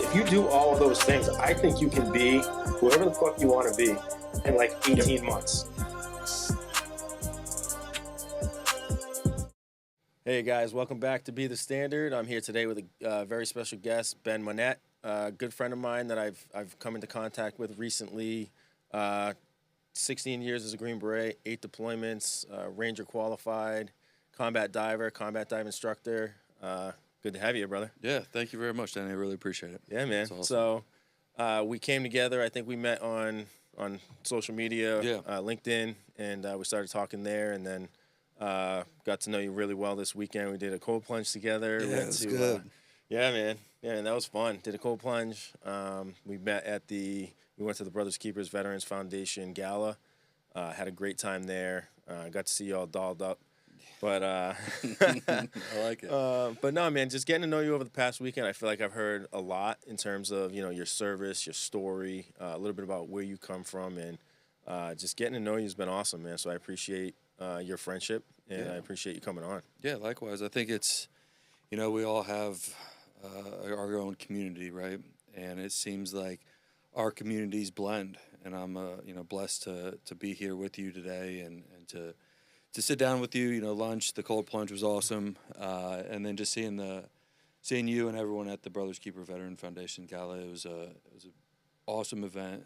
if you do all of those things, I think you can be whoever the fuck you want to be in like 18 months. Hey guys, welcome back to Be the Standard. I'm here today with a very special guest, Ben Monnette, a good friend of mine that I've come into contact with recently. 16 years as a Green Beret, 8 deployments, Ranger qualified, combat diver, combat dive instructor. Good to have you here, brother. Yeah, thank you very much, Danny. I really appreciate it. Yeah, man. Awesome. So we came together. I think we met on social media, LinkedIn, and we started talking there, and then got to know you really well this weekend. We did a cold plunge together. Yeah, that's good. Yeah, man. Yeah, and that was fun. Did a cold plunge. We went to the Brothers Keepers Veterans Foundation Gala. Had a great time there. Got to see you all dolled up. But I like it. But no, man, just getting to know you over the past weekend, I feel like I've heard a lot in terms of, your service, your story, a little bit about where you come from, and just getting to know you has been awesome, man. So I appreciate your friendship, and I appreciate you coming on. Yeah, likewise. I think it's, we all have our own community, right? And it seems like our communities blend, and I'm, blessed to be here with you today and to sit down with you. Lunch, the cold plunge was awesome, and then just seeing you and everyone at the Brothers Keeper Veteran Foundation Gala. It was an awesome event,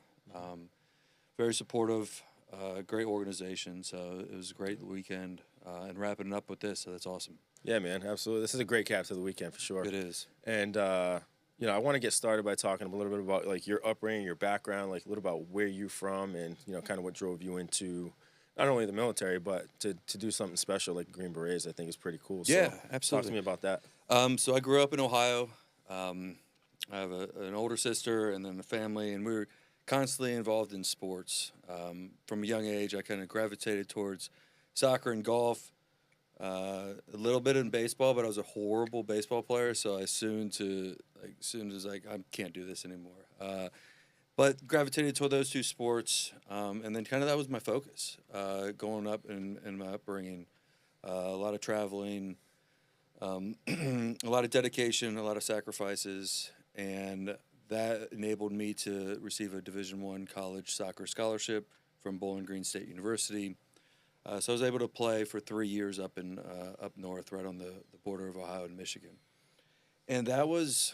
very supportive, great organization. So it was a great weekend, and wrapping it up with this. So that's awesome. Yeah, man, absolutely. This is a great cap to the weekend for sure. It is. And I want to get started by talking a little bit about like your upbringing, your background, like a little about where you're from, and kind of what drove you into not only the military, but to do something special like Green Berets. I think is pretty cool. Yeah, so absolutely. Talk to me about that. So I grew up in Ohio. I have an older sister and then a family, and we were constantly involved in sports. From a young age, I kind of gravitated towards soccer and golf. A little bit in baseball, but I was a horrible baseball player, so I soon as I can't do this anymore. But gravitated toward those two sports, and then kind of that was my focus going up in my upbringing. A lot of traveling, a lot of dedication, a lot of sacrifices, and that enabled me to receive a Division I college soccer scholarship from Bowling Green State University. So I was able to play for 3 years up north, right on the border of Ohio and Michigan. And that was,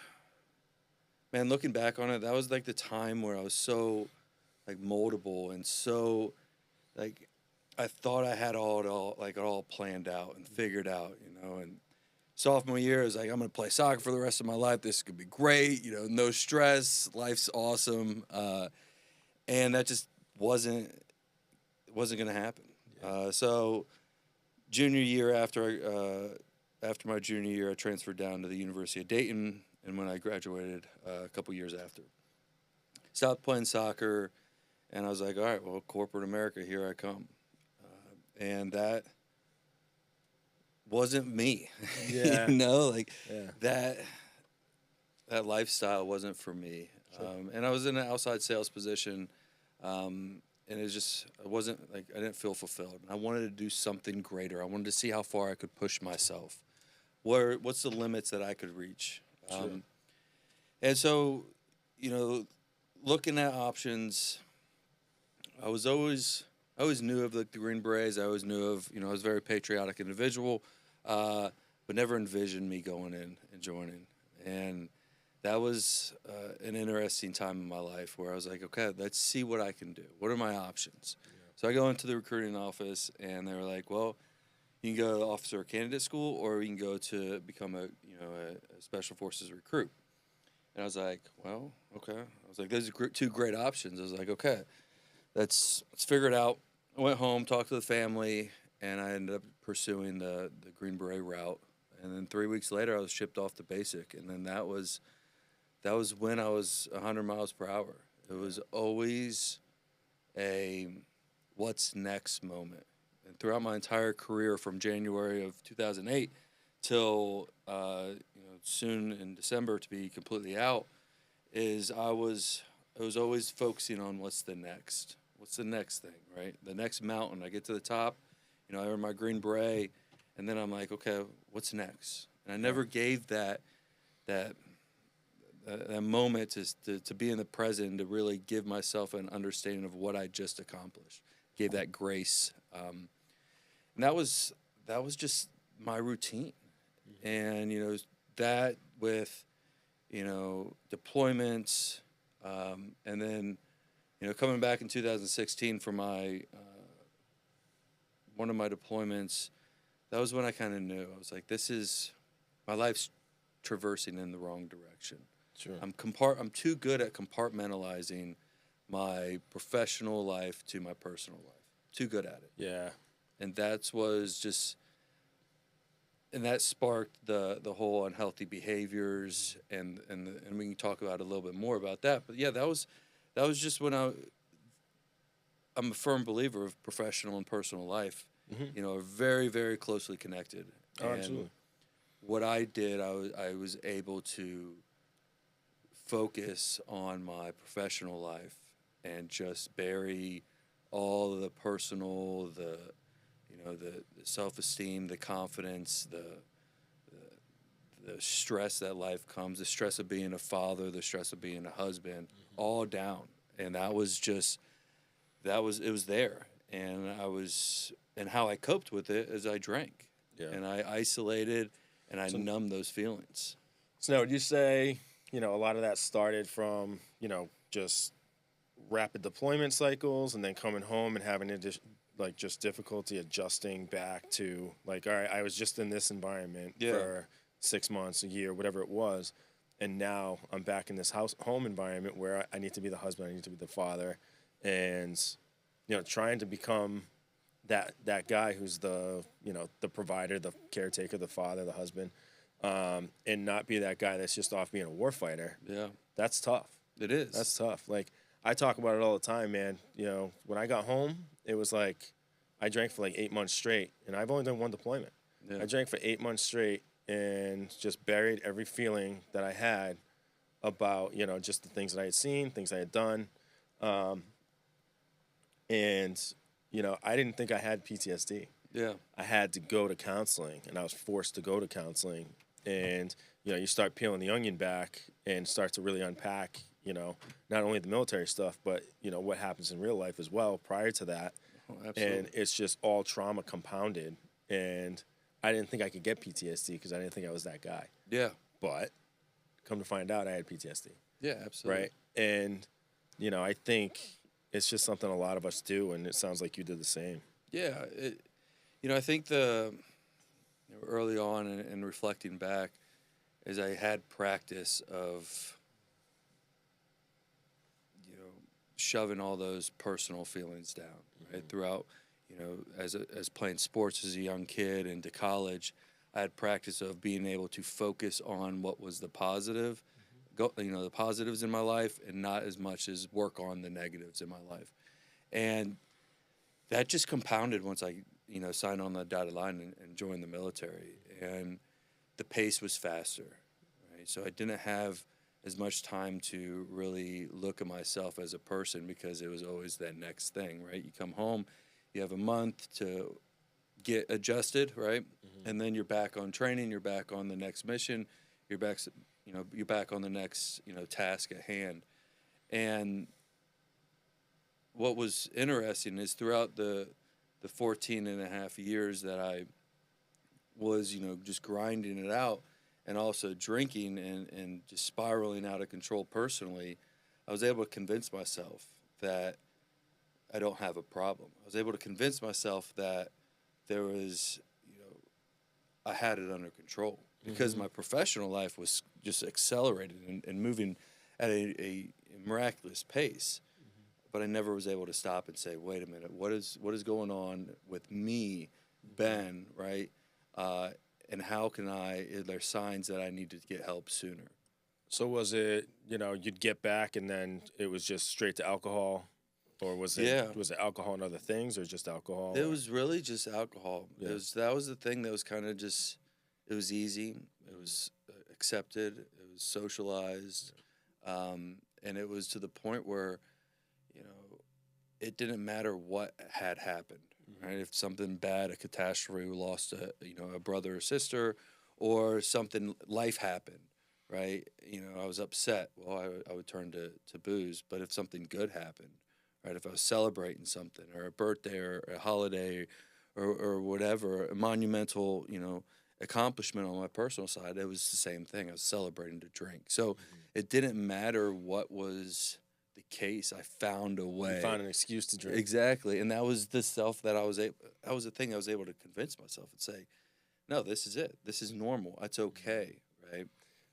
man, looking back on it, that was like the time where I was so like moldable and so like I thought I had it all planned out and figured out, and sophomore year, I was like, I'm going to play soccer for the rest of my life. This could be great, no stress, life's awesome. And that just wasn't going to happen. So junior year, after my junior year, I transferred down to the University of Dayton, and when I graduated a couple years after, stopped playing soccer, and I was like, all right, well, corporate America, here I come. And that wasn't me. Yeah. That lifestyle wasn't for me. Sure. And I was in an outside sales position, and it wasn't like I didn't feel fulfilled. I wanted to do something greater. I wanted to see how far I could push myself. What's the limits that I could reach? Sure. And so, looking at options, I always knew of the Green Berets. I always knew of, I was a very patriotic individual, but never envisioned me going in and joining. And that was an interesting time in my life where I was like, okay, let's see what I can do. What are my options? Yeah. So I go into the recruiting office, and they were like, well, you can go to officer candidate school, or you can go to become a special forces recruit. And I was like, well, okay. I was like, those are two great options. I was like, okay, let's figure it out. I went home, talked to the family, and I ended up pursuing the Green Beret route. And then 3 weeks later, I was shipped off to basic. And then that was when I was 100 miles per hour. It was always a what's next moment. And throughout my entire career from January of 2008 till soon in December to be completely out, I was always focusing on what's the next thing, right? The next mountain. I get to the top, I earn my Green Beret, and then I'm like, okay, what's next? And I never gave that that moment to be in the present, to really give myself an understanding of what I just accomplished. Gave that grace, and that was just my routine, and that with deployments, and then coming back in 2016 for my one of my deployments. That was when I kind of knew. I was like, this is my life's traversing in the wrong direction. Sure. I'm too good at compartmentalizing my professional life to my personal life. Too good at it. Yeah. And that sparked the whole unhealthy behaviors, and we can talk about a little bit more about that. But yeah, that was just when I'm a firm believer of professional and personal life, are very, very closely connected. Oh, absolutely. What I did, I was able to focus on my professional life and just bury all of the personal, the self-esteem, the confidence, the stress that life comes, the stress of being a father, the stress of being a husband, all down. And it was there. And how I coped with it is I drank. Yeah. And I isolated and I numbed those feelings. So now, would you say, a lot of that started from, just rapid deployment cycles and then coming home and having just difficulty adjusting back to all right, I was just in this environment for 6 months, a year, whatever it was. And now I'm back in this home environment where I need to be the husband, I need to be the father, and, trying to become that guy who's the provider, the caretaker, the father, the husband, and not be that guy that's just off being a war fighter. Yeah. That's tough. It is. That's tough. Like, I talk about it all the time, man. When I got home, it was like I drank for 8 months straight, and I've only done one deployment. Yeah. I drank for 8 months straight and just buried every feeling that I had about, just the things that I had seen, things I had done. And I didn't think I had PTSD. Yeah. I had to go to counseling, and I was forced to go to counseling. And, you start peeling the onion back and start to really unpack, not only the military stuff, but, what happens in real life as well prior to that. Oh, absolutely. And it's just all trauma compounded. And I didn't think I could get PTSD because I didn't think I was that guy. Yeah. But come to find out, I had PTSD. Yeah, absolutely. Right? And, I think it's just something a lot of us do, and it sounds like you did the same. Yeah. I think early on and reflecting back is I had practice of, shoving all those personal feelings down, right? Throughout, as playing sports as a young kid into college, I had practice of being able to focus on what was the positive, the positives in my life, and not as much as work on the negatives in my life. And that just compounded once I, signed on the dotted line and joined the military. And the pace was faster, right? So I didn't have as much time to really look at myself as a person because it was always that next thing, right? You come home, you have a month to get adjusted, right? And then you're back on training, you're back on the next mission, you're back on the next, task at hand. And what was interesting is throughout the 14 and a half years that I was, just grinding it out and also drinking and just spiraling out of control personally, I was able to convince myself that I don't have a problem. I was able to convince myself that there was, I had it under control because my professional life was just accelerated and moving at a miraculous pace. But I never was able to stop and say, wait a minute, what is going on with me, Ben, right? And how can are there signs that I need to get help sooner? So was it, you'd get back and then it was just straight to alcohol? Or was it alcohol and other things, or just alcohol? It was really just alcohol. Yeah. That was the thing that was kind of just, it was easy. It was accepted. It was socialized. And it was to the point where, it didn't matter what had happened. Right? If something bad, a catastrophe, we lost a brother or sister, or something, life happened, right? You know, I was upset. Well, I would turn to booze. But if something good happened, right? If I was celebrating something, or a birthday, or a holiday, or whatever, a monumental, you know, accomplishment on my personal side, it was the same thing. I was celebrating to drink. So it didn't matter what was the case. I found a way. You found an excuse to drink. Exactly. And that was the self that that was the thing I was able to convince myself and say, no, this is it. This is normal. It's okay. Right.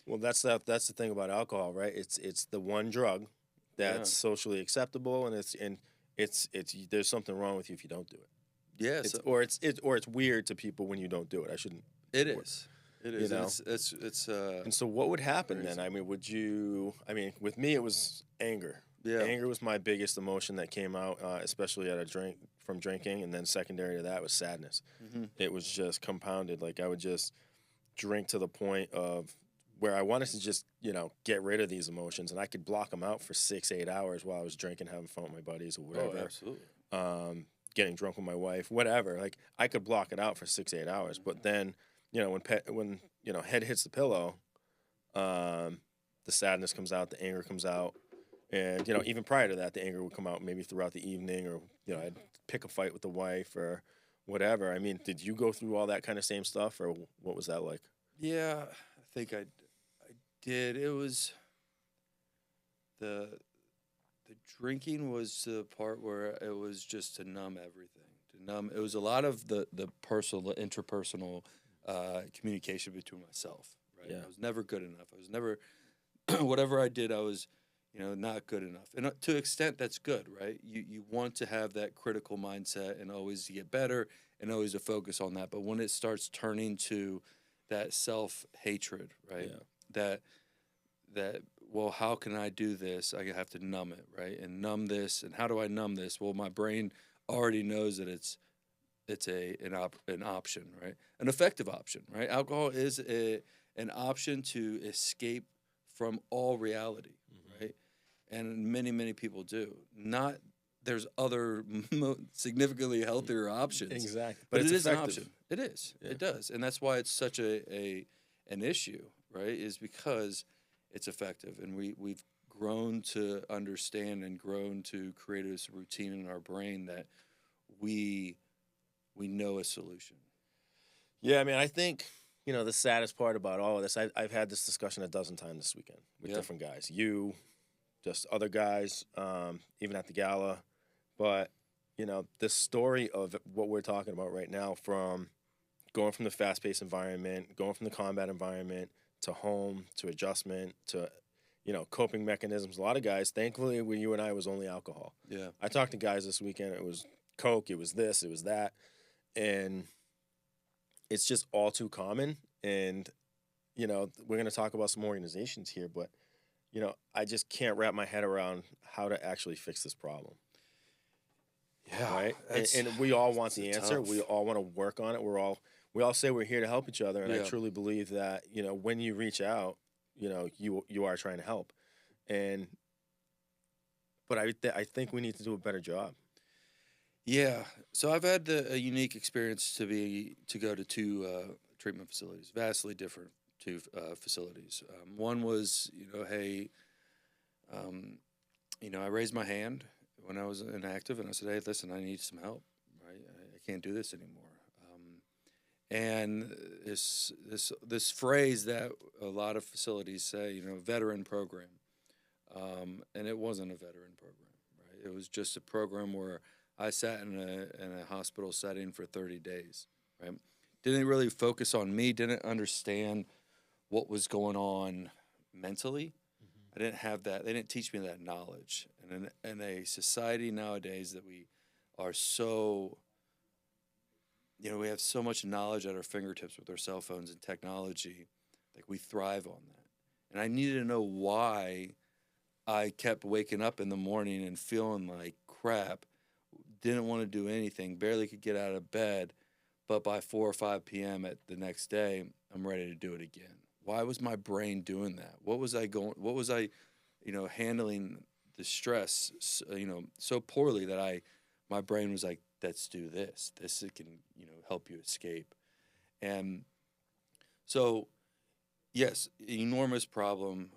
Well, that's the thing about alcohol, right? It's the one drug that's socially acceptable, and it's there's something wrong with you if you don't do it. Yeah. Or it's weird to people when you don't do it. I shouldn't. It is. It is. You know? It's And so what would happen crazy. then? I mean, with me, it was anger. Yeah. Anger was my biggest emotion that came out, especially from drinking. And then secondary to that was sadness. Mm-hmm. It was just compounded. Like I would just drink to the point of where I wanted to just, get rid of these emotions. And I could block them out for 6-8 hours while I was drinking, having fun with my buddies or whatever. Oh, absolutely. Getting drunk with my wife, whatever. Like I could block it out for 6-8 hours. But then, when head hits the pillow, the sadness comes out, the anger comes out, and even prior to that, the anger would come out maybe throughout the evening, or I'd pick a fight with the wife or whatever. I mean, did you go through all that kind of same stuff, or what was that like? Yeah, I think I did. It was the drinking was the part where it was just to numb everything. It was a lot of the personal, interpersonal communication between myself. Right. Yeah. I was never good enough. I was never whatever I did. I was not good enough. And to an extent, that's good, right? You want to have that critical mindset and always get better and always a focus on that. But when it starts turning to that self-hatred, right? Yeah. That well, how can I do this? I have to numb it, right? And numb this. And how do I numb this? Well, my brain already knows that it's an option, right? An effective option, right? Alcohol is an option to escape from all reality, right? And many people do. There's other significantly healthier options. Exactly. But it's it is effective. an option. It is. Yeah. It does. And that's why it's such an issue, right? Is because it's effective. And we've grown to understand and grown to create this routine in our brain that we know a solution. Yeah, I mean, I think, the saddest part about all of this, I've had this discussion a dozen times this weekend with different guys. You, just other guys, even at the gala. But, the story of what we're talking about right now, from going from the fast-paced environment, going from the combat environment, to home, to adjustment, to, coping mechanisms. A lot of guys, thankfully, when you and I, it was only alcohol. Yeah. I talked to guys this weekend, it was Coke, it was this, it was that. And it's just all too common. And, we're going to talk about some organizations here, but, I just can't wrap my head around how to actually fix this problem. Yeah. Right? And we all want the answer. tough. We all want to work on it. We all say we're here to help each other. And I Yeah. truly believe that, when you reach out, you are trying to help. But I think we need to do a better job. Yeah. So I've had a unique experience to go to two treatment facilities, vastly different two facilities. One was, I raised my hand when I was inactive, and I said, hey, listen, I need some help. Right? I can't do this anymore. And this phrase that a lot of facilities say, veteran program, and it wasn't a veteran program, right? It was just a program where I sat in a hospital setting for 30 days, right? Didn't really focus on me, didn't understand what was going on mentally. I didn't have that. They didn't teach me that knowledge. And in a society nowadays that we are so, we have so much knowledge at our fingertips with our cell phones and technology, like we thrive on that. And I needed to know why I kept waking up in the morning and feeling like crap, didn't want to do anything, barely could get out of bed, but by 4 or 5 p.m. at the next day, I'm ready to do it again. Why was my brain doing that? What was I handling the stress, so poorly that my brain was like, let's do this. This can, help you escape. And so, Yes, enormous problem,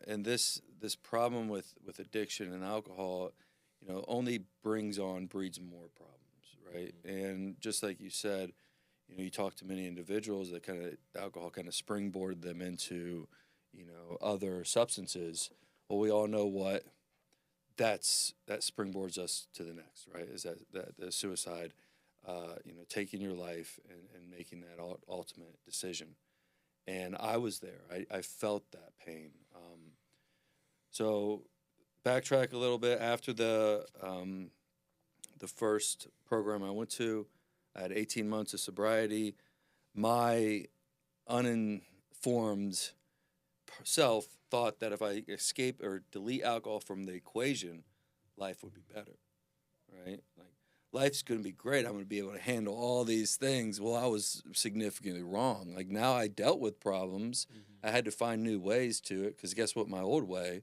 and this problem with addiction and alcohol, only breeds more problems, right? And just like you said, you talk to many individuals that alcohol kind of springboard them into, other substances. Well, we all know what that springboards us to the next, right? Is that the suicide, taking your life and making that ultimate decision. And I was there. I felt that pain. So backtrack a little bit. After the first program I went to, I had 18 months of sobriety. My uninformed self thought that if I escape or delete alcohol from the equation, life would be better, right? Like, life's going to be great. I'm going to be able to handle all these things. Well, I was significantly wrong. Like, now I dealt with problems. I had to find new ways to it, because guess what? My old way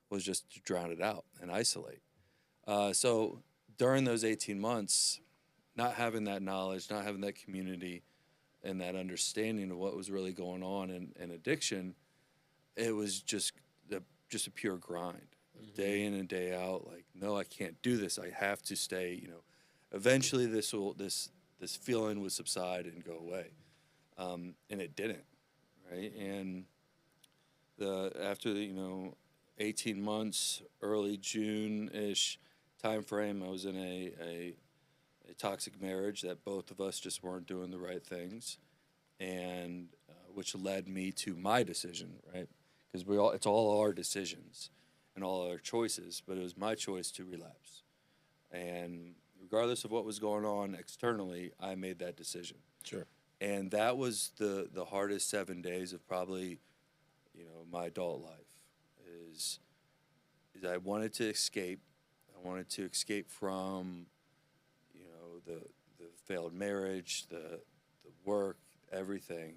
was just to drown it out and isolate. So during those 18 months, not having that knowledge, not having that community and that understanding of what was really going on in addiction, it was just a pure grind, day in and day out. Like, no, I can't do this. I have to stay. Eventually this feeling would subside and go away, and it didn't, right? And after 18 months, early June-ish time frame, I was in a toxic marriage that both of us just weren't doing the right things, and which led me to my decision, right? Because it's all our decisions and all our choices, but it was my choice to relapse. And regardless of what was going on externally, I made that decision. Sure. And that was the hardest 7 days of probably, my adult life. Is I wanted to escape. I wanted to escape from, the failed marriage, the work, everything.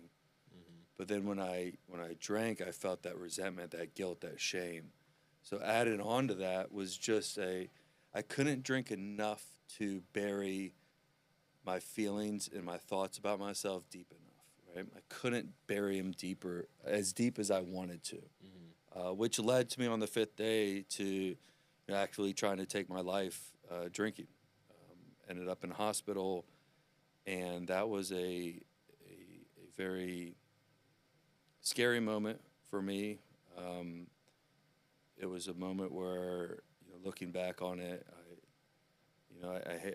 But then when I drank, I felt that resentment, that guilt, that shame. So added on to that was just I couldn't drink enough to bury my feelings and my thoughts about myself deep enough, right? I couldn't bury them as deep as I wanted to, which led to me on the 5th day to actually trying to take my life drinking. Ended up in hospital, and that was a very scary moment for me. It was a moment where, looking back on it,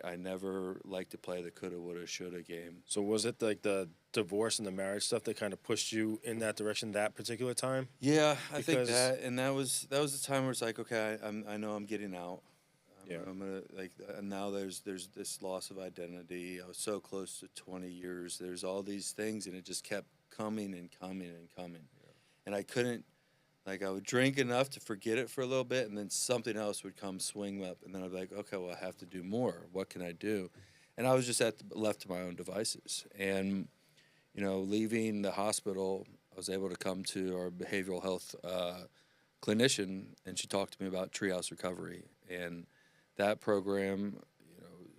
I never liked to play the coulda, woulda, shoulda game. So was it like the divorce and the marriage stuff that kind of pushed you in that direction that particular time? Yeah, I think that, and that was the time where it's like, okay, I know I'm getting out. Yeah. I'm gonna now there's this loss of identity. I was so close to 20 years. There's all these things, and it just kept coming and coming and coming. Yeah. And I couldn't, I would drink enough to forget it for a little bit, and then something else would come swing up, and then I'd be like, okay, well, I have to do more. What can I do? And I was just left to my own devices. And leaving the hospital, I was able to come to our behavioral health clinician, and she talked to me about Treehouse Recovery. And that program,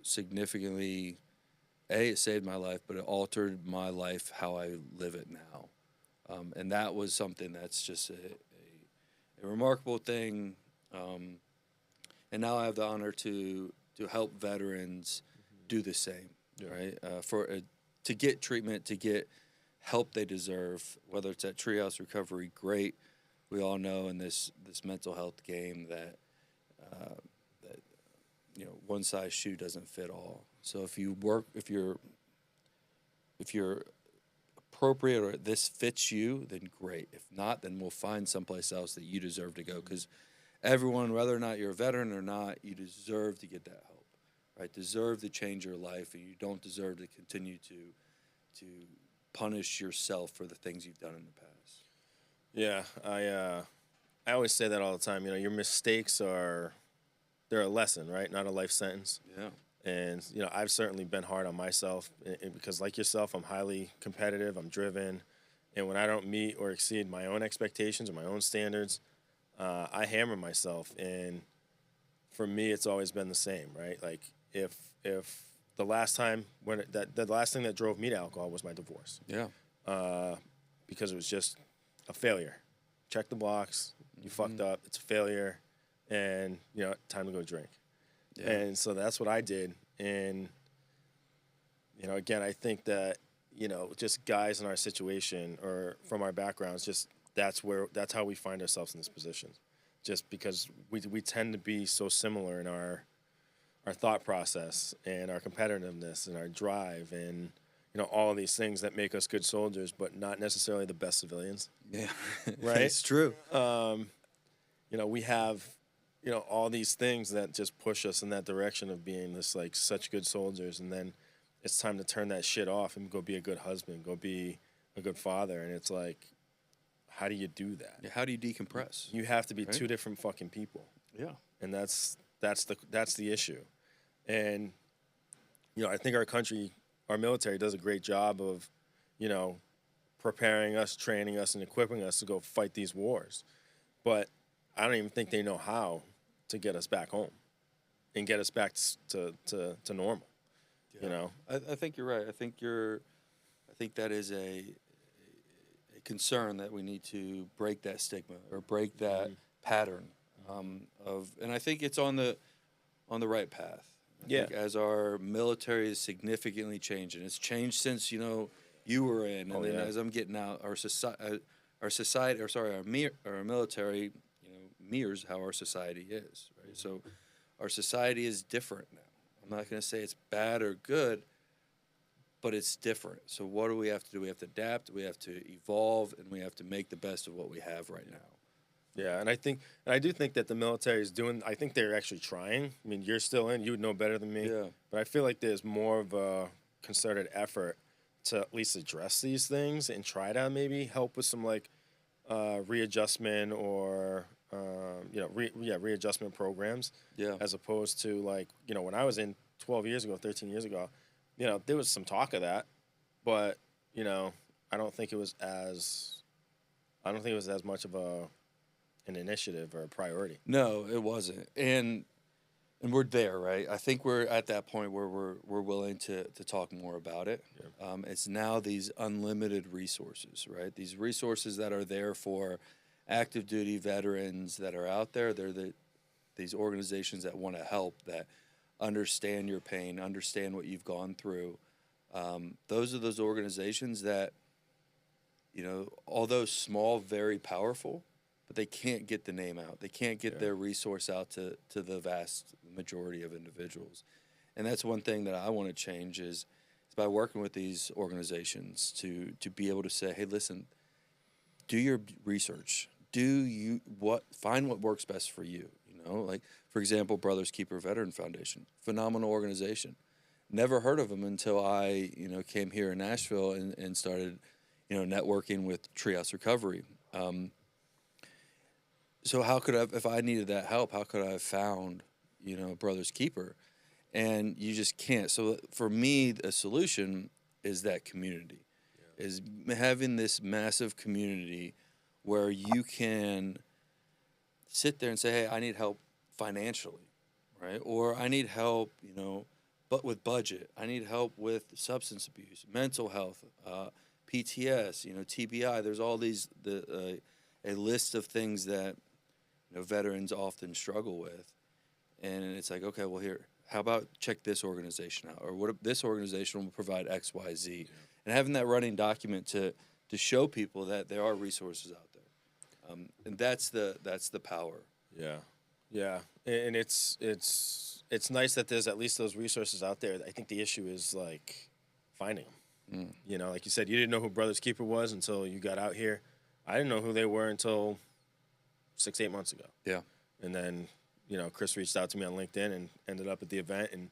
significantly, it saved my life, but it altered my life, how I live it now. And that was something that's just a remarkable thing. And now I have the honor to help veterans do the same, right? To get treatment, to get help they deserve, whether it's at Treehouse Recovery, great. We all know in this mental health game that one size shoe doesn't fit all. So if you're appropriate or this fits you, then great. If not, then we'll find someplace else that you deserve to go. Because everyone, whether or not you're a veteran or not, you deserve to get that help, right? Deserve to change your life, and you don't deserve to continue to punish yourself for the things you've done in the past. Yeah, I always say that all the time. Your mistakes they're a lesson, right? Not a life sentence. Yeah. And, I've certainly been hard on myself because, like yourself, I'm highly competitive, I'm driven, and when I don't meet or exceed my own expectations or my own standards, I hammer myself. And for me, it's always been the same, right? Like, if the last time the last thing that drove me to alcohol was my divorce. Yeah. Because it was just a failure. Check the box. You fucked up. It's a failure, and time to go drink. Yeah. And so that's what I did. And again, I think that just guys in our situation or from our backgrounds, just that's how we find ourselves in this position. Just because we tend to be so similar in our thought process and our competitiveness and our drive and all of these things that make us good soldiers, but not necessarily the best civilians. Yeah, Right? It's true. We have all these things that just push us in that direction of being this like such good soldiers, and then it's time to turn that shit off and go be a good husband, go be a good father, and it's like, how do you do that? Yeah, how do you decompress? You have to be Right? two different fucking people. Yeah. And that's the issue. And I think our country, our military does a great job of preparing us, training us, and equipping us to go fight these wars. But I don't even think they know how to get us back home and get us back to normal. Yeah. I think you're right. I think that is a concern that we need to break that stigma or break that pattern and I think it's on the right path. I think as our military is significantly changing, it's changed since you were in, and then as I'm getting out, our military mirrors how our society is, right? So our society is different now. I'm not going to say it's bad or good, but it's different. So what do we have to do? We have to adapt, we have to evolve, and we have to make the best of what we have right now. Yeah, and I do think that the military is doing. I think they're actually trying. I mean, you're still in. You would know better than me. Yeah. But I feel like there's more of a concerted effort to at least address these things and try to maybe help with some like readjustment or readjustment programs. Yeah. As opposed to like when I was in 13 years ago, there was some talk of that, but I don't think it was as much of an initiative or a priority. No, it wasn't, and we're there, right? I think we're at that point where we're willing to talk more about it. Yeah. It's now these unlimited resources, right? These resources that are there for active duty veterans that are out there. They're these organizations that want to help, that understand your pain, understand what you've gone through. Those are those organizations that, although small, very powerful, but they can't get the name out. They can't get their resource out to the vast majority of individuals. And that's one thing that I want to change is by working with these organizations to be able to say, hey, listen, do your research. Find what works best for you. Like, for example, Brothers Keeper Veteran Foundation, phenomenal organization. Never heard of them until I, came here in Nashville and started, networking with Treehouse Recovery. So how could I, if I needed that help, how could I have found, Brothers Keeper? And you just can't. So for me, a solution is that community, is having this massive community where you can sit there and say, hey, I need help financially, right? Or I need help, but with budget. I need help with substance abuse, mental health, PTS, TBI. There's all these, a list of things that, veterans often struggle with. And it's like, okay, well, here, how about check this organization out? Or what if this organization will provide X, Y, Z? Yeah. And having that running document to show people that there are resources out there. And that's the power. Yeah. Yeah. And it's nice that there's at least those resources out there. I think the issue is like finding them. Like you said, you didn't know who Brothers Keeper was until you got out here. I didn't know who they were until 6-8 months ago. Yeah. And then, Chris reached out to me on LinkedIn and ended up at the event. And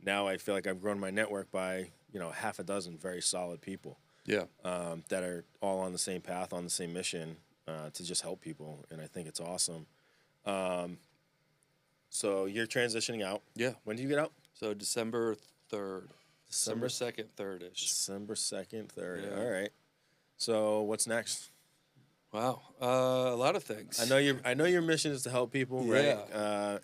now I feel like I've grown my network by, half a dozen very solid people. Yeah. That are all on the same path, on the same mission, to just help people. And I think it's awesome. So you're transitioning out. Yeah. When do you get out? So December 3rd. December 2nd, 3rd-ish. December 2nd, 3rd. Yeah. All right. So what's next? Wow, a lot of things. I know your mission is to help people, right?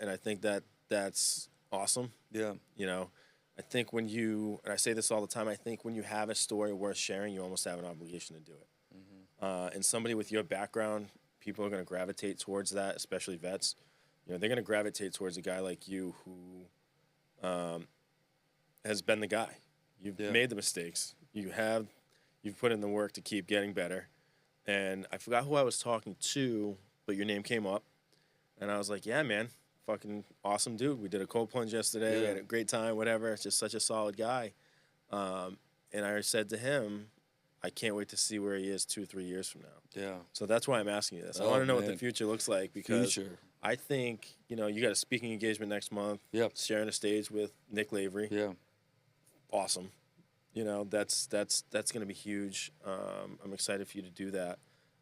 And I think that's awesome. Yeah. I think and I say this all the time, I think when you have a story worth sharing, you almost have an obligation to do it. and somebody with your background, people are going to gravitate towards that, especially vets. You know, they're going to gravitate towards a guy like you who has been the guy. You've made the mistakes. You've put in the work to keep getting better. And I forgot who I was talking to, but your name came up. And I was like, yeah, man, fucking awesome dude. We did a cold plunge yesterday. We had a great time, whatever. It's just such a solid guy. And I said to him, I can't wait to see where he is 2-3 years from now. Yeah. So that's why I'm asking you this. I want to know what the future looks like, because I think, you know, you got a speaking engagement next month. Yep. Sharing a stage with Nick Lavery. Yeah. Awesome. You know, that's going to be huge. I'm excited for you to do that.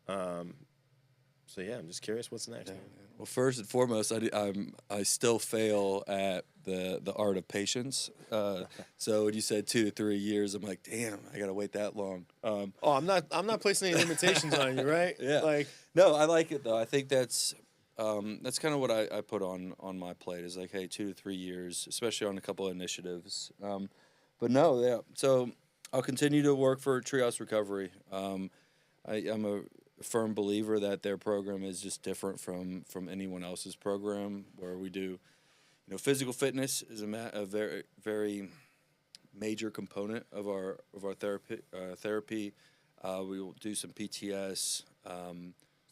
So yeah, I'm just curious what's next. Man. Well, first and foremost, I still fail at the art of patience. So when you said 2 to 3 years, I'm like, damn, I gotta wait that long. I'm not placing any limitations on you, right? Yeah. Like, no, I like it though. I think that's kind of what I put on my plate is like, hey, 2 to 3 years, especially on a couple of initiatives. But no, yeah. So I'll continue to work for Treehouse Recovery. I'm a firm believer that their program is just different from anyone else's program, where we do, you know, physical fitness is a very, very major component of our therapy. We will do some PTS.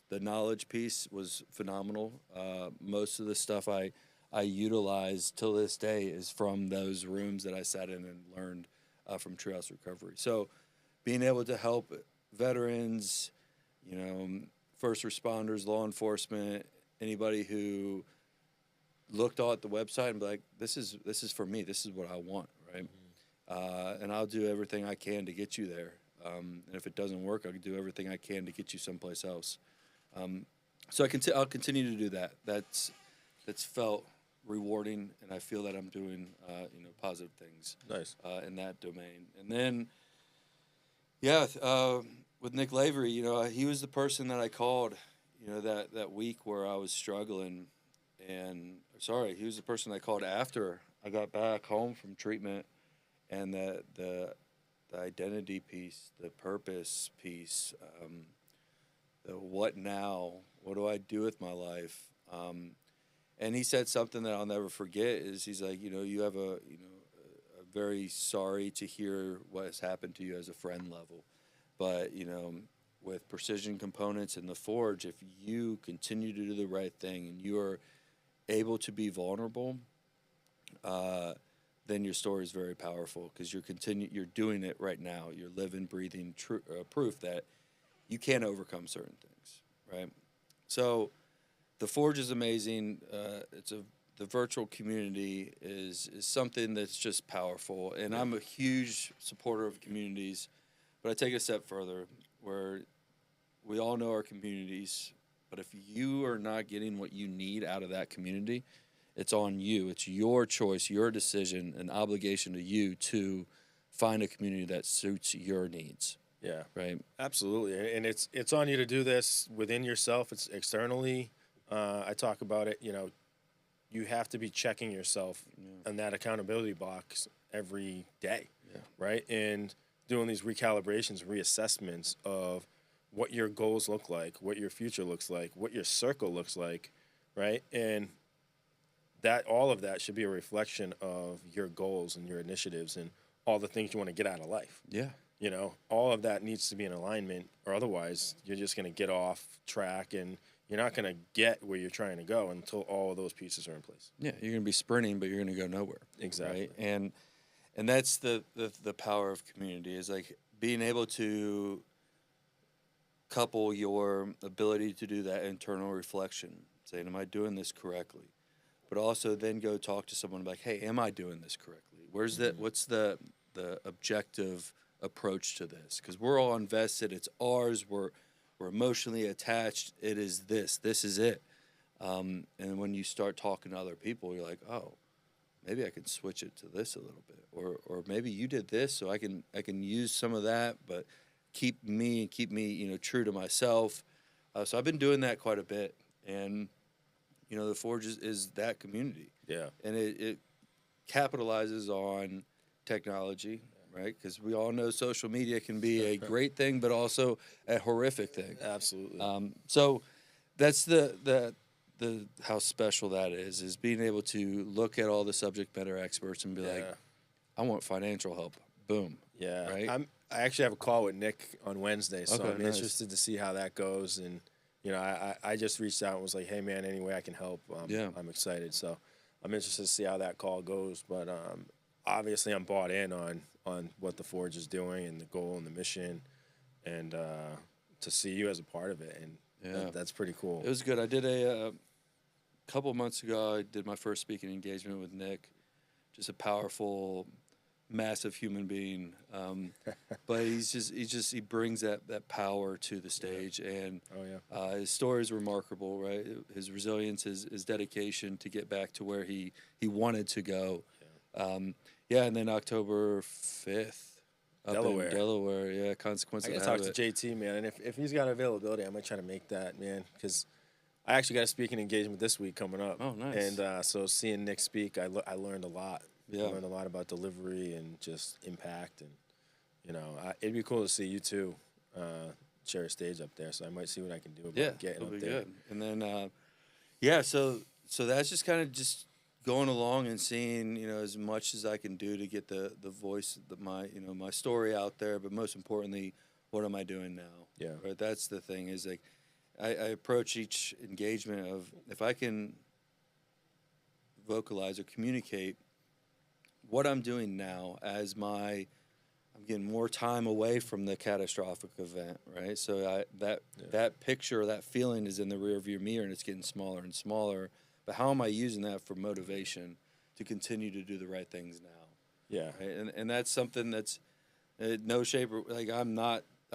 The knowledge piece was phenomenal. Most of the stuff I utilize till this day is from those rooms that I sat in and learned from Treehouse Recovery. So being able to help veterans, you know, first responders, law enforcement, anybody who looked at the website and be like, this is for me. This is what I want, right? Mm-hmm. And I'll do everything I can to get you there. And if it doesn't work, I'll do everything I can to get you someplace else. So I'll continue to do that. That's felt rewarding, and I feel that I'm doing you know, positive things. Nice. In that domain. And then, with Nick Lavery, you know, he was the person that I called, you know, that week where I was struggling, and he was the person I called after I got back home from treatment, and the identity piece, the purpose piece, the what now, what do I do with my life, and he said something that I'll never forget. Is he's like, you know, you have a very sorry to hear what has happened to you as a friend level. But, you know, with Precision Components and the Forge, if you continue to do the right thing and you are able to be vulnerable, then your story is very powerful, because you're doing it right now. You're living, breathing proof that you can overcome certain things, right? So the Forge is amazing. The virtual community is something that's just powerful, and I'm a huge supporter of communities. But I take it a step further, where we all know our communities, but if you are not getting what you need out of that community, it's on you. It's your choice, your decision, an obligation to you to find a community that suits your needs. Yeah. Right? Absolutely. And it's on you to do this within yourself. It's externally. I talk about it, you know, you have to be checking yourself in that accountability box every day, right? And doing these recalibrations, reassessments of what your goals look like, what your future looks like, what your circle looks like, right? And that all of that should be a reflection of your goals and your initiatives and all the things you want to get out of life. Yeah. You know, all of that needs to be in alignment, or otherwise you're just going to get off track and you're not going to get where you're trying to go until all of those pieces are in place. Yeah, you're going to be sprinting, but you're going to go nowhere. Exactly. Right? And that's the power of community, is like being able to couple your ability to do that internal reflection, saying, am I doing this correctly? But also then go talk to someone like, hey, am I doing this correctly? What's the objective approach to this? Because we're all invested. It's ours. We're emotionally attached. It is this. This is it. And when you start talking to other people, you're like, oh, maybe I can switch it to this a little bit, or maybe you did this, so I can use some of that, but keep me you know, true to myself. So I've been doing that quite a bit, and you know, the Forge is that community. Yeah, and it capitalizes on technology, right? Because we all know social media can be a great thing, but also a horrific thing. Absolutely. So that's the how special that is being able to look at all the subject matter experts and be like, I want financial help. Boom. Yeah. Right. I actually have a call with Nick on Wednesday, so Okay, I'm nice. interested to see how that goes. And I just reached out and was like, hey man, any way I can help, I'm excited. So I'm interested to see how that call goes. But obviously I'm bought in on what the Forge is doing and the goal and the mission, and to see you as a part of it, and that's pretty cool. It was good. I did a couple months ago. I did my first speaking engagement with Nick. Just a powerful, massive human being, but he brings that power to the stage, and his story is remarkable, right? His resilience, his dedication to get back to where he wanted to go. And then October 5th, up in Delaware, consequence. I gotta talk to JT, man, and if he's got availability, I might try to make that, man, because I actually got a speaking engagement this week coming up. Oh, nice. And so seeing Nick speak, I learned a lot. Yeah. I learned a lot about delivery and just impact, and it'd be cool to see you too share a stage up there. So I might see what I can do about getting up there. Good. And then so that's just kind of just going along and seeing as much as I can do to get the voice, my story out there. But most importantly, what am I doing now? Yeah. Right. That's the thing. Is like I approach each engagement of, if I can vocalize or communicate what I'm doing now as I'm getting more time away from the catastrophic event, right? So that picture, that feeling is in the rearview mirror, and it's getting smaller and smaller. But how am I using that for motivation to continue to do the right things now? Yeah. Right? And that's something that's no shape or, like, I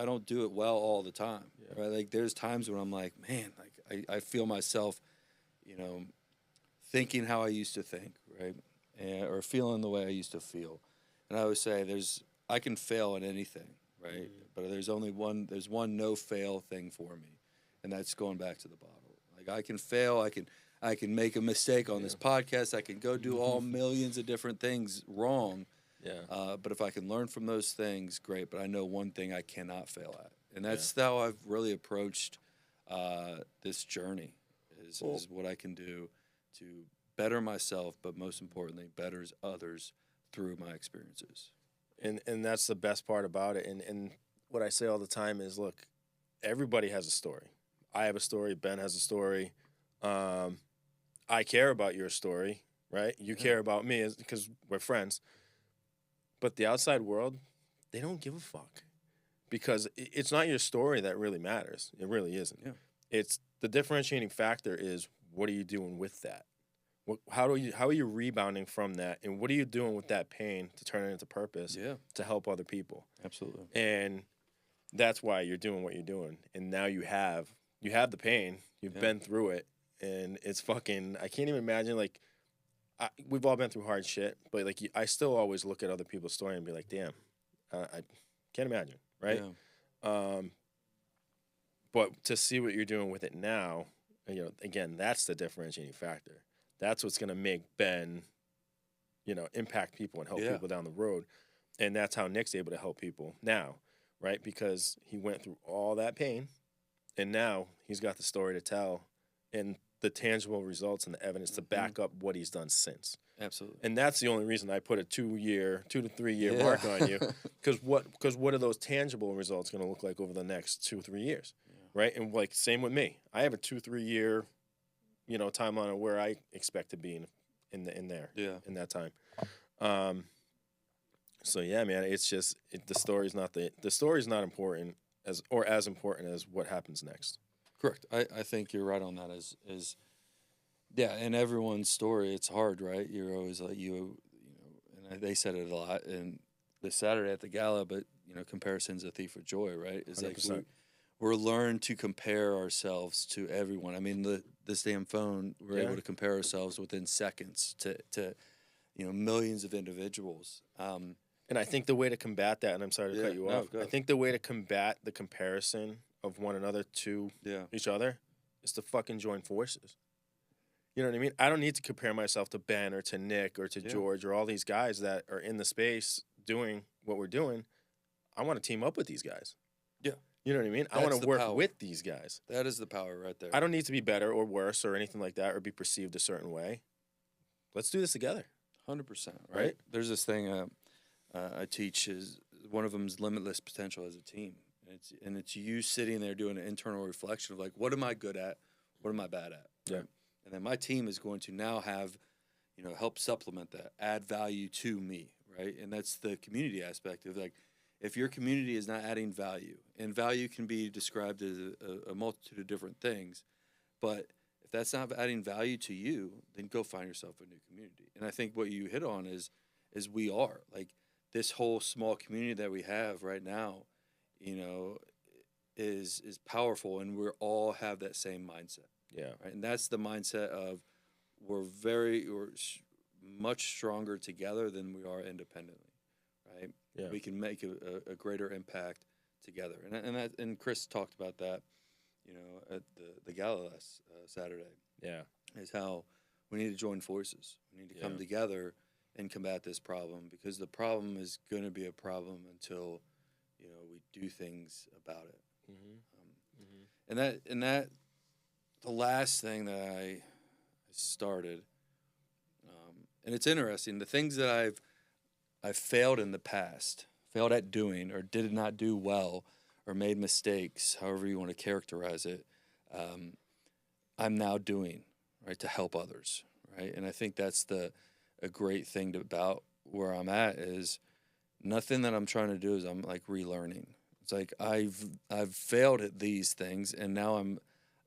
don't do it well all the time. Yeah. Right? Like, there's times when I'm like, man, like I feel myself, thinking how I used to think, right? Or feeling the way I used to feel. And I always say I can fail at anything, right? But there's one no fail thing for me, and that's going back to the bottle. Like, I can fail, I can make a mistake on this podcast, I can go do all millions of different things wrong. Yeah. But if I can learn from those things, great. But I know one thing I cannot fail at, and that's how I've really approached this journey. Is what I can do to better myself, but most importantly, betters others through my experiences. And that's the best part about it. And what I say all the time is, look, everybody has a story. I have a story. Ben has a story. I care about your story, right? You care about me because we're friends. But the outside world, they don't give a fuck, because it's not your story that really matters. It really isn't. Yeah. It's the differentiating factor is, what are you doing with that? How are you rebounding from that, and what are you doing with that pain to turn it into purpose to help other people? Absolutely. And that's why you're doing what you're doing. And now you have the pain. You've been through it, and it's fucking. I can't even imagine. Like, we've all been through hard shit, but like, I still always look at other people's story and be like, damn, I can't imagine, right? Yeah. But to see what you're doing with it now, again, that's the differentiating factor. That's what's going to make Ben, impact people and help people down the road. And that's how Nick's able to help people now, right? Because he went through all that pain, and now he's got the story to tell and the tangible results and the evidence to back up what he's done since. Absolutely. And that's the only reason I put a 2 to 3 year mark on you. Because what are those tangible results going to look like over the next 2 or 3 years, right? And like, same with me. I have a 2-3 year timeline of where I expect to be in that time. So yeah, man, it's just the story's not important as important as what happens next. Correct. I think you're right on that. In everyone's story, it's hard, right? You're always like and they said it a lot in this Saturday at the gala, but comparison's a thief of joy, right? It's 100%. like we're learned to compare ourselves to everyone. I mean, this damn phone, we're able to compare ourselves within seconds to millions of individuals. And I think the way to combat that, and I'm sorry to cut you off, I think the way to combat the comparison of one another to each other is to fucking join forces. You know what I mean? I don't need to compare myself to Ben or to Nick or to George or all these guys that are in the space doing what we're doing, I want to team up with these guys. Yeah. You know what I mean? I That's want to the work power. with these guys. That is the power right there. I don't need to be better or worse or anything like that or be perceived a certain way. Let's do this together. 100%. Right? Right. There's this thing I teach is one of them is limitless potential as a team. And it's you sitting there doing an internal reflection of like, what am I good at? What am I bad at? Yeah. Right? And then my team is going to now have, help supplement that, add value to me, right? And that's the community aspect of like, if your community is not adding value, and value can be described as a multitude of different things, but if that's not adding value to you, then go find yourself a new community. And I think what you hit on is we are like this whole small community that we have right now, is powerful, and we all have that same mindset. Yeah. Right? And that's the mindset of we're much stronger together than we are independently, right? Yeah. We can make a greater impact together. And Chris talked about that, at the gala last Saturday. Yeah. Is how we need to join forces. We need to come together and combat this problem, because the problem is going to be a problem until we do things about it. And that the last thing that I started, and it's interesting, the things that I've failed in the past, failed at doing, or did not do well, or made mistakes, however you want to characterize it, I'm now doing, right, to help others, right? And I think that's a great thing about where I'm at is nothing that I'm trying to do is I'm like relearning. It's like I've failed at these things, and now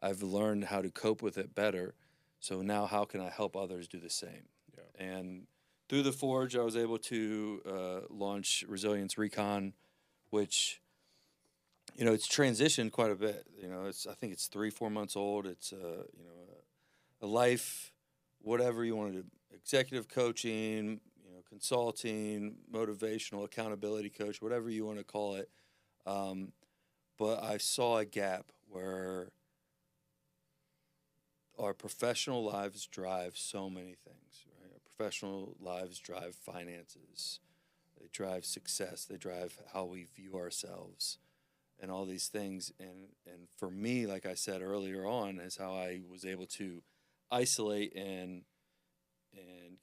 I've learned how to cope with it better. So now how can I help others do the same? Yeah. And through the Forge, I was able to launch Resilience Recon, which, it's transitioned quite a bit. I think it's 3-4 months old. It's a life, whatever you want to do, executive coaching, consulting, motivational, accountability coach, whatever you want to call it. But I saw a gap where our professional lives drive so many things, right? Our professional lives drive finances. They drive success. They drive how we view ourselves and all these things. And for me, like I said earlier on, is how I was able to isolate and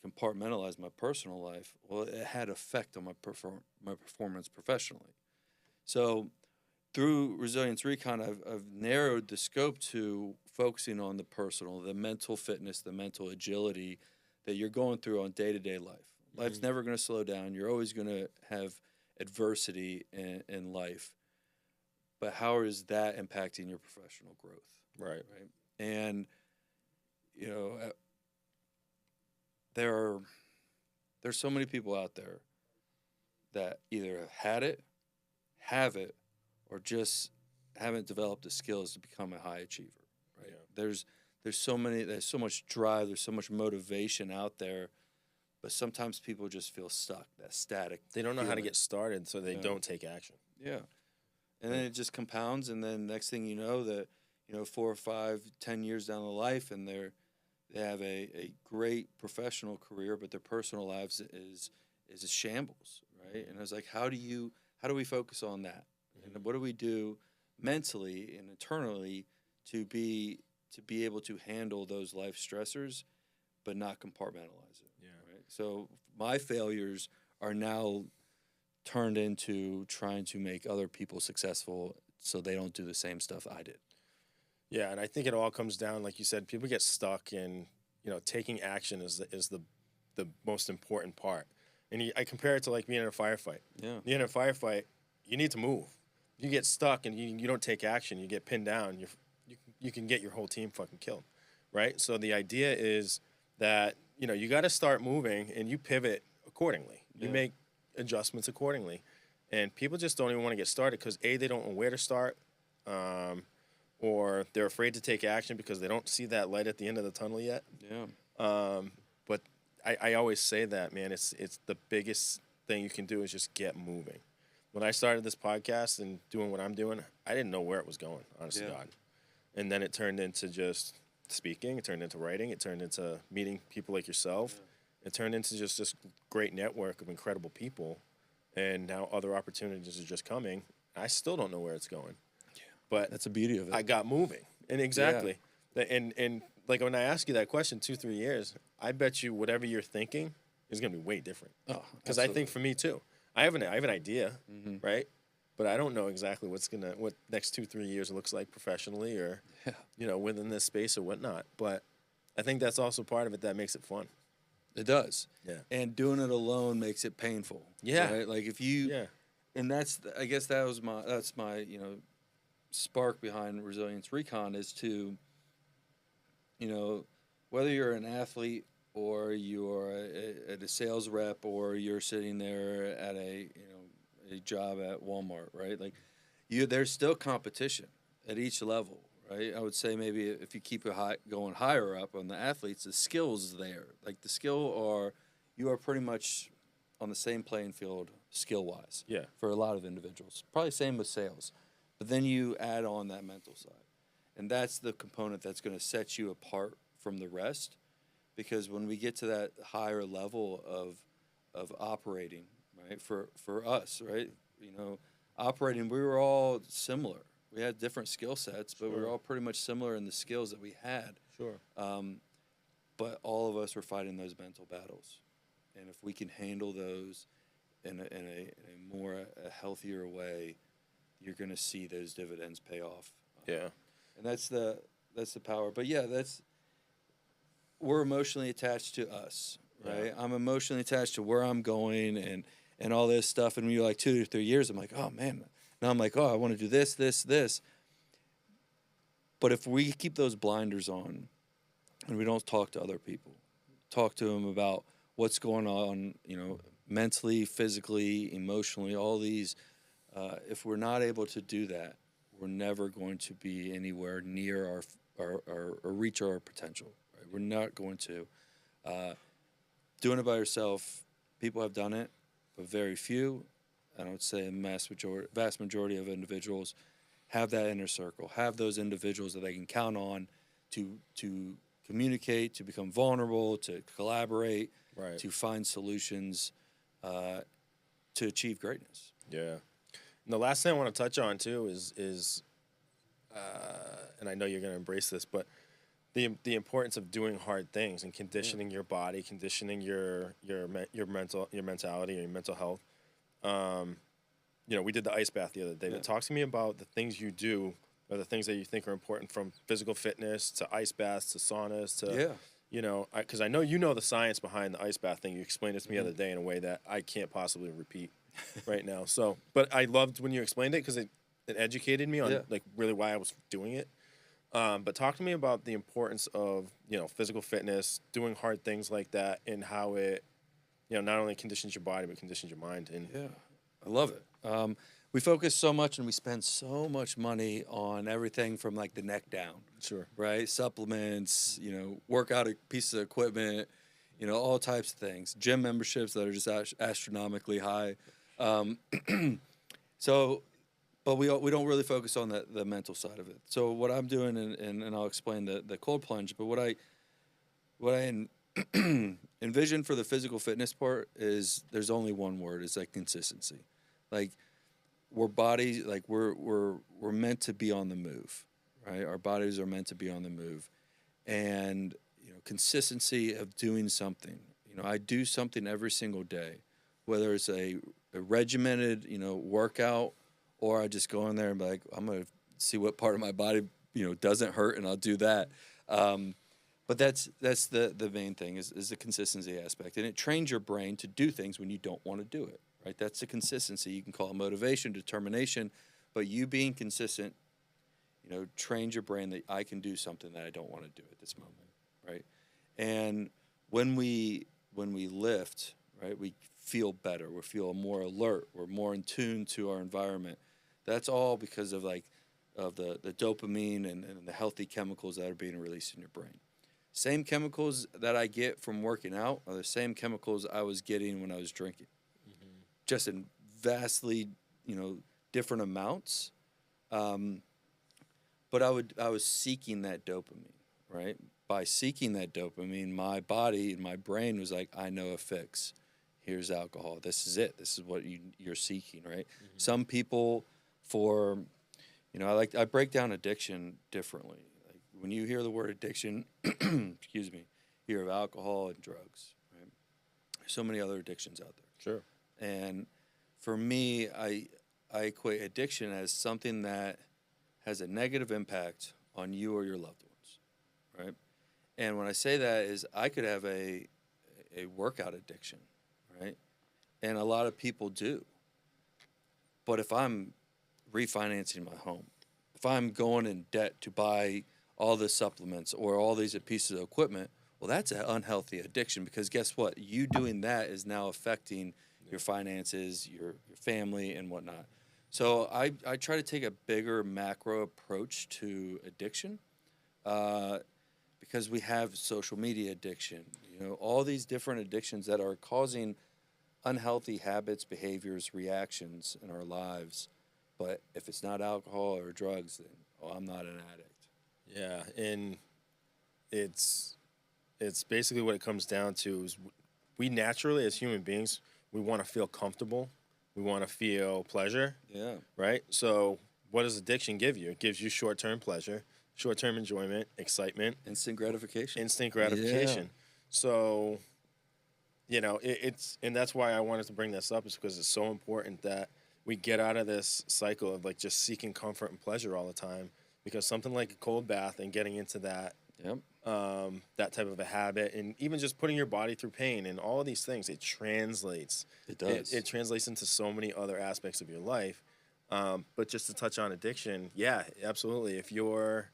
compartmentalize my personal life. Well, it had effect on my performance professionally. So through Resilience Recon, I've narrowed the scope to focusing on the personal, the mental fitness, the mental agility that you're going through on day-to-day life. Life's never going to slow down. You're always going to have adversity in life. But how is that impacting your professional growth? Right. And, there's so many people out there that either have had it, have it, or just haven't developed the skills to become a high achiever. Right? Yeah. There's so much drive, there's so much motivation out there, but sometimes people just feel stuck, that static. They don't know feeling. how to get started, so they don't take action. Yeah. And then it just compounds, and then next thing you know, 4 or 5, 10 years down the life, and they have a great professional career, but their personal lives is a shambles, right? And I was like, how do we focus on that? And what do we do mentally and internally to be able to handle those life stressors, but not compartmentalize it? Yeah. Right? So my failures are now turned into trying to make other people successful so they don't do the same stuff I did. Yeah, and I think it all comes down, like you said, people get stuck in, taking action is the most important part. And I compare it to like being in a firefight. Yeah. Being in a firefight, you need to move. You get stuck and you don't take action, you get pinned down, you can get your whole team fucking killed, right? So the idea is that, you got to start moving and you pivot accordingly. You make adjustments accordingly. And people just don't even want to get started because, A, they don't know where to start, or they're afraid to take action because they don't see that light at the end of the tunnel yet. Yeah. But I always say that, man, it's the biggest thing you can do is just get moving. When I started this podcast and doing what I'm doing, I didn't know where it was going, honest to God. And then it turned into just speaking. It turned into writing. It turned into meeting people like yourself. Yeah. It turned into just this great network of incredible people and now other opportunities are just coming. I still don't know where it's going, but That's the beauty of it. I got moving, and exactly, and like when I ask you that question, 2-3 years, I bet you whatever you're thinking is going to be way different. Oh, Because I think for me too, I have an idea, right? But I don't know exactly what next 2-3 years looks like professionally or within this space or whatnot. But I think that's also part of it that makes it fun. It does. Yeah. And doing it alone makes it painful. Yeah. Right? Like if you Yeah. and I guess that's my spark behind Resilience Recon is to whether you're an athlete or you're a sales rep or you're sitting there at a job at Walmart, right? Like there's still competition at each level, right? I would say maybe if you keep going higher up on the athletes, the skills there, like you are pretty much on the same playing field skill wise. Yeah. For a lot of individuals, probably same with sales, but then you add on that mental side, and that's the component that's going to set you apart from the rest. Because when we get to that higher level of operating, right, for us, right, operating, we were all similar. We had different skill sets, but we were all pretty much similar in the skills that we had. Sure. But all of us were fighting those mental battles, and if we can handle those in a more healthier way, you're going to see those dividends pay off. Yeah. And that's the power. But yeah, we're emotionally attached to us, right? Yeah. I'm emotionally attached to where I'm going and all this stuff. And when you're like 2 to 3 years, I'm like, oh man. Now I'm like, oh, I want to do this, this, this. But if we keep those blinders on and we don't talk to other people, talk to them about what's going on, mentally, physically, emotionally, all these, if we're not able to do that, we're never going to be anywhere near our or reach our potential. We're not going to. Doing it by yourself, people have done it, but very few. I would say a vast majority of individuals have that inner circle, have those individuals that they can count on to communicate, to become vulnerable, to collaborate, Right. to find solutions, to achieve greatness. Yeah. And the last thing I want to touch on too is and I know you're going to embrace this, but the importance of doing hard things and conditioning your body, conditioning your mentality, your mental health. We did the ice bath the other day. Yeah. But talk to me about the things you do or the things that you think are important, from physical fitness to ice baths to saunas to because I know the science behind the ice bath thing. You explained it to me the other day in a way that I can't possibly repeat right now. So, but I loved when you explained it because it educated me on like really why I was doing it. But talk to me about the importance of, physical fitness, doing hard things like that, and how it, not only conditions your body, but conditions your mind. And Yeah, I love it. We focus so much and we spend so much money on everything from like the neck down. Sure. Right? Supplements, workout pieces of equipment, all types of things. Gym memberships that are just astronomically high. But we don't really focus on the mental side of it. So what I'm doing, and I'll explain the cold plunge, but what I envision for the physical fitness part is there's only one word. It's like consistency. Like we're meant to be on the move, right? Our bodies are meant to be on the move, and consistency of doing something. I do something every single day, whether it's a regimented workout, or I just go in there and be like, I'm gonna see what part of my body doesn't hurt, and I'll do that. But that's the main thing is the consistency aspect, and it trains your brain to do things when you don't want to do it. Right? That's the consistency. You can call it motivation, determination, but you being consistent, trains your brain that I can do something that I don't want to do at this moment, right? And when we lift, right, we feel better. We feel more alert. We're more in tune to our environment. That's all because of the dopamine and the healthy chemicals that are being released in your brain. Same chemicals that I get from working out are the same chemicals I was getting when I was drinking. Just in vastly, different amounts. But I was seeking that dopamine, right? By seeking that dopamine, my body and my brain was like, I know a fix. here's alcohol. This is it. This is what you're seeking, right? Some people, for, I break down addiction differently. Like when you hear the word addiction, excuse me, you hear of alcohol and drugs, right? There's so many other addictions out there. Sure. And for me, I equate addiction as something that has a negative impact on you or your loved ones, right? And when I say that is I could have a workout addiction, right? And a lot of people do. But if I'm refinancing my home, if I'm going in debt to buy all the supplements or all these pieces of equipment, well, that's an unhealthy addiction, because guess what? You doing that is now affecting your finances, your family, and whatnot. So I try to take a bigger macro approach to addiction, because we have social media addiction, all these different addictions that are causing unhealthy habits, behaviors, reactions in our lives. But if it's not alcohol or drugs, then I'm not an addict. Yeah, and it's basically what it comes down to is we naturally, as human beings, we want to feel comfortable. We want to feel pleasure. Yeah. Right? So what does addiction give you? It gives you short-term pleasure, short-term enjoyment, excitement. Instant gratification. Instant gratification. Yeah. So, and that's why I wanted to bring this up, is because it's so important that we get out of this cycle of like just seeking comfort and pleasure all the time, because something like a cold bath and getting into that, Yep. that type of a habit, and even just putting your body through pain and all of these things, it translates. It does. It translates into so many other aspects of your life. But just to touch on addiction, yeah, absolutely. If you're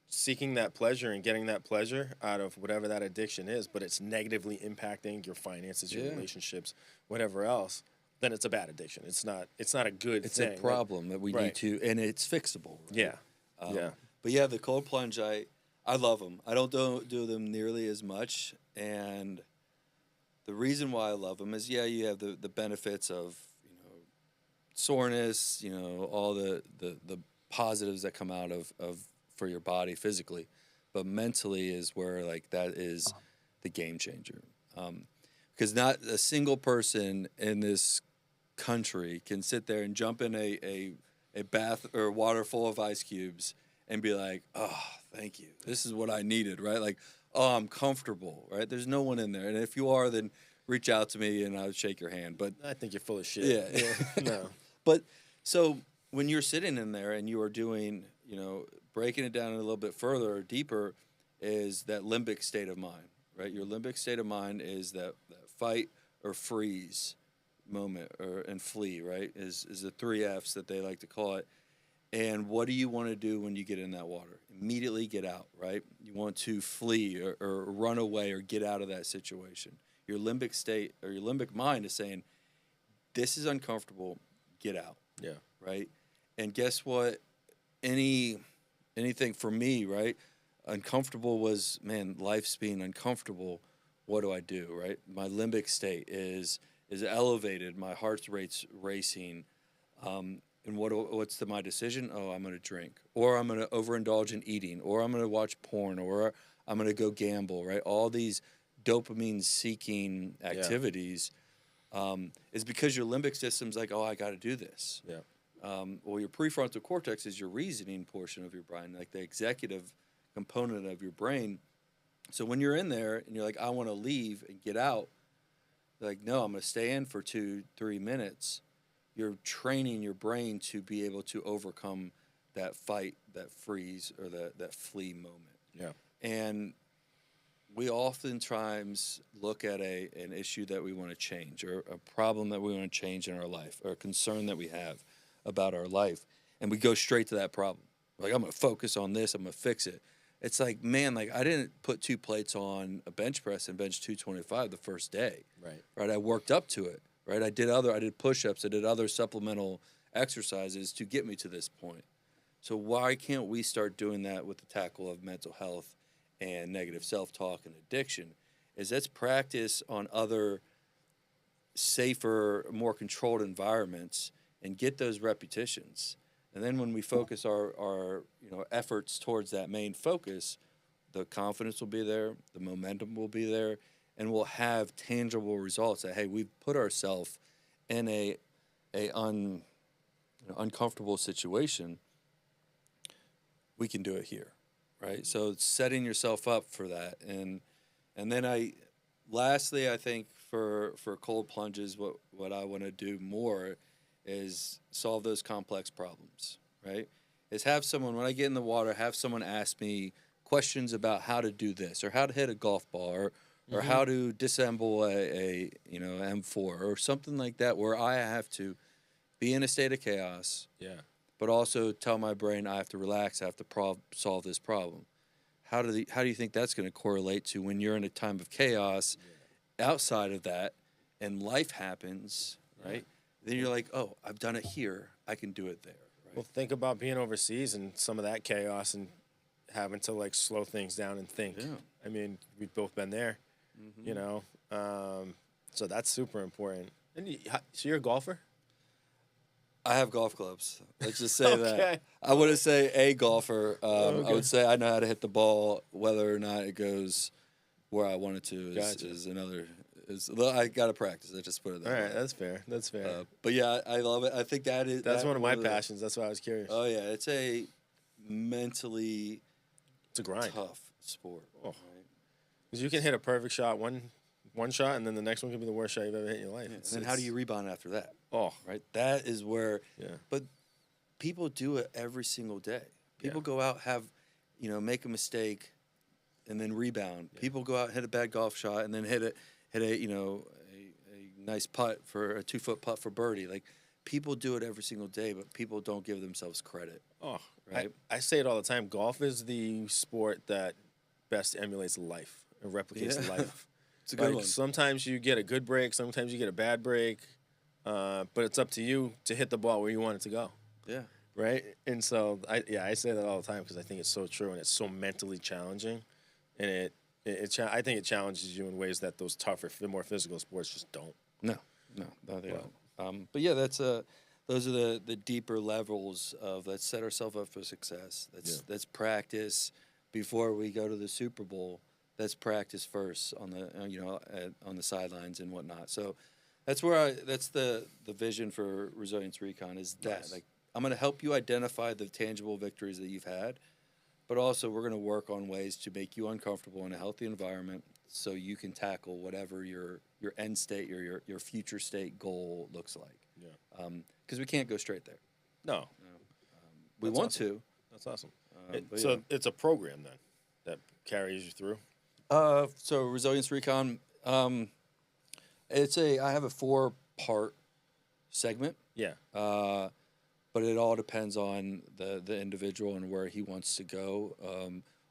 seeking that pleasure and getting that pleasure out of whatever that addiction is, but it's negatively impacting your finances, your relationships, whatever else, then it's a bad addiction. It's not a good thing. It's a problem that we need to, and it's fixable. Right? Yeah. Yeah. But yeah, the cold plunge, I love them. I don't do them nearly as much, and the reason why I love them is, you have the benefits of soreness, all the positives that come out of for your body physically, but mentally is where like that is the game changer, because not a single person in this country can sit there and jump in a bath or water full of ice cubes and be like, oh, thank you. This is what I needed, right? Like, oh, I'm comfortable, right? There's no one in there. And if you are, then reach out to me and I'll shake your hand. But I think you're full of shit. Yeah. No. But so when you're sitting in there and you are doing, breaking it down a little bit further or deeper, is that limbic state of mind, right? Your limbic state of mind is that fight or freeze moment, and flee, right? Is the 3 Fs that they like to call it. And what do you want to do when you get in that water? Immediately get out, right? You want to flee or run away or get out of that situation. Your limbic state or your limbic mind is saying, this is uncomfortable, get out. Yeah. Right? And guess what? Anything for me, right? Uncomfortable was, man, life's being uncomfortable. What do I do, right? My limbic state is elevated. My heart rate's racing. And what's my decision? Oh, I'm going to drink, or I'm going to overindulge in eating, or I'm going to watch porn, or I'm going to go gamble, right? All these dopamine-seeking activities is because your limbic system's like, oh, I got to do this. Yeah. Well, your prefrontal cortex is your reasoning portion of your brain, like the executive component of your brain. So when you're in there and you're like, I want to leave and get out, they're like, no, I'm going to stay in for 2-3 minutes. You're training your brain to be able to overcome that fight, that freeze, or that flee moment. Yeah. And we oftentimes look at an issue that we want to change, or a problem that we want to change in our life, or a concern that we have about our life, and we go straight to that problem. Like, I'm going to focus on this, I'm going to fix it. It's like, man, like I didn't put 2 plates on a bench press and bench 225 the first day. Right. I worked up to it. Right, I did push-ups, I did other supplemental exercises to get me to this point. So why can't we start doing that with the tackle of mental health and negative self-talk and addiction? Let's practice on other safer, more controlled environments and get those repetitions. And then when we focus our efforts towards that main focus, the confidence will be there, the momentum will be there, and we'll have tangible results that, hey, we've put ourselves in a uncomfortable situation. We can do it here, right? So it's setting yourself up for that. And then lastly, I think for cold plunges, what I want to do more is solve those complex problems, right? Is have someone, when I get in the water, have someone ask me questions about how to do this, or how to hit a golf ball, or how to disassemble a M4 or something like that, where I have to be in a state of chaos, but also tell my brain I have to relax, I have to solve this problem. How do you think that's going to correlate to when you're in a time of chaos outside of that, and life happens, right? Then you're like, oh, I've done it here, I can do it there. Right? Well, think about being overseas and some of that chaos and having to like slow things down and think. Yeah. I mean, we've both been there, you know, so that's super important. And so you're a golfer? I have golf clubs. Let's just say Okay. that. I wouldn't say a golfer. Okay. I would say I know how to hit the ball. Whether or not it goes where I want it to is another. I got to practice. I just put it that All way. right, that's fair. That's fair. But yeah, I love it. I think that's one of my passions. That's why I was curious. Oh yeah, it's a mentally It's a grind. tough sport. Oh. Right? Because you can hit a perfect shot, one shot, and then the next one could be the worst shot you've ever hit in your life. And then how do you rebound after that? Oh, Right? That is where. yeah. But people do it every single day. People go out, make a mistake, and then rebound. Yeah. People go out, hit a bad golf shot, and then hit a nice putt for a 2-foot putt for birdie. Like, people do it every single day, but people don't give themselves credit. Oh, right. I say it all the time. Golf is the sport that best emulates life and replicates life. It's a good one. Sometimes you get a good break, sometimes you get a bad break, but it's up to you to hit the ball where you want it to go. Yeah. Right? And so, I say that all the time because I think it's so true and it's so mentally challenging. And I think it challenges you in ways that those tougher, more physical sports just don't. No, they don't. But yeah, those are the deeper levels of let's set ourselves up for success. Let's practice before we go to the Super Bowl. Let's practice first on the sidelines and whatnot. So that's that's the vision for Resilience Recon is that. Nice. Like, I'm going to help you identify the tangible victories that you've had, but also we're going to work on ways to make you uncomfortable in a healthy environment so you can tackle whatever your end state or your future state goal looks like. Yeah. Because we can't go straight there. No. We want to. That's awesome. But It's a program then that carries you through? So Resilience Recon, I have a 4-part segment. Yeah. But it all depends on the individual and where he wants to go.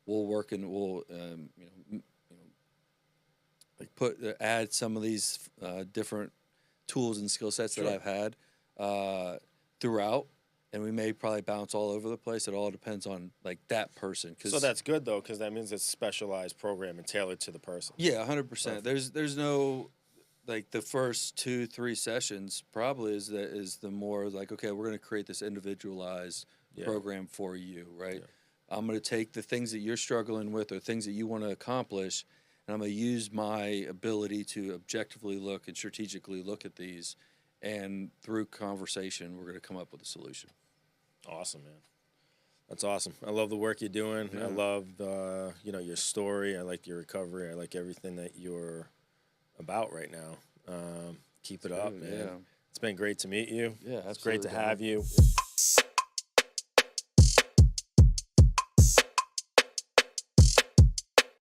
We'll work and we'll add some of these different tools and skill sets that I've had throughout, and we may probably bounce all over the place. It all depends on like that person. So that's good though, because that means it's a specialized program and tailored to the person. Yeah, 100%. There's no. Like the first 2-3 sessions probably is the more like, okay, we're going to create this individualized program for you, right? Yeah. I'm going to take the things that you're struggling with or things that you want to accomplish, and I'm going to use my ability to objectively look and strategically look at these, and through conversation, we're going to come up with a solution. Awesome, man. That's awesome. I love the work you're doing. Yeah. I love your story. I like your recovery. I like everything that you're about right now. Keep it up, man. Yeah. It's been great to meet you. Yeah, it's great to absolutely. have you.